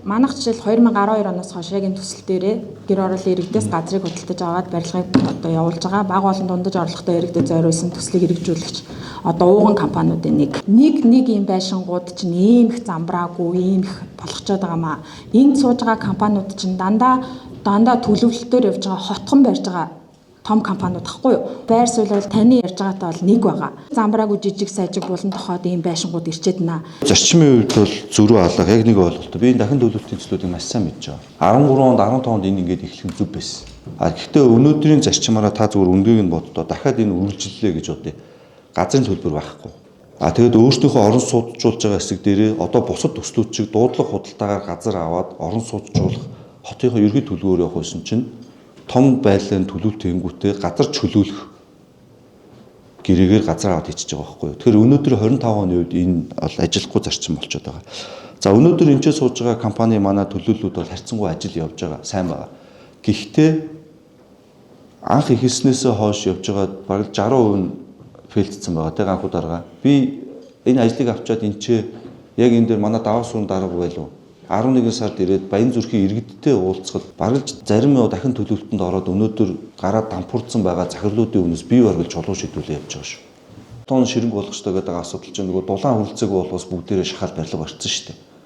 Манайх жишээл 2012 оноос хойш яг энэ төсөл дээрээ гэр ороолын иргэдээс газрыг худалдаж аваад барилгыг одоо явуулж байгаа. Бага болон дундаж орлоготой иргэдэд зориулсан төслийг хэрэгжүүлэгч одоо ууган компаниудын нэг ийм байшингууд чинь ийм их замбраагүй, ийм их болгочоод байгаа маа. Энд сууж байгаа компаниуд чинь дандаа төлөвлөлтөөр явж байгаа хотхон барьж байгаа том компаниуд тахгүй юу? Байр суурь бол таны ярьж байгаатай бол нэг байгаа. Замбраагүй жижиг сажиг болон тохоод ийм байшингууд ирчээд байна. Зарчмын үед бол зөрүү алга яг нэг ойлголттой. Би энэ дахин төлөвлөлтийн төслүүдийг маш сайн мэдж байгаа. 13 онд 15 онд энэ ингээд эхлэх нь зүв байсан. Гэхдээ өнөөдрийн зарчмаараа та зүгээр өнгийг нь боддоо дахиад энэ үргэлжлэлээ гэж бодъё. Газрын төлбөр байхгүй. Тэгээд өөрсдийнхөө орон сууджуулж байгаа хэсэг дээрээ одоо бусад төслүүд чиг дуудлага худалдаагаар газар аваад орон сууджуулах хотынхоо ерөнхий төлөвөөр явах байсан чинь том байлын төлөвлөлт тэнгүүтээ газар чөлөөлөх гэрээгээр газар аваад хийчихэж байгаа байхгүй юу. Тэгэхээр өнөөдөр 25 оны үед энэ бол ажилахгүй зарчим болчиход байгаа. За өнөөдөр энэ ч сууж байгаа компани манай төлөөллүүд бол харьцангуй ажил явж байгаа, сайн байгаа. Гэхдээ анх ихэлснээсээ хойш явж байгаа бараг 60% нь фейлдсэн байгаа. Тэг анхуу дарга. Би энэ ажлыг авчаад энэ ч яг энэ дээр манай даваа суурин дарга байлуу. 11 сард ирээд Баян зүрхийн иргэдтэй уулзахад бараг зарим дахин төлөвлөлтөнд ороод өнөөдөр гараад дампуурсан байгаа захирлуудын өмнөөс бие баргалж чулуу шийдүүлээ явж байгаа шүү. Тон ширэнг болгочтой гэдэг асуудал чинь нөгөө дулаан хүлцээг болохоос бүгдээрээ шахаад барилга барьсан шүү дээ.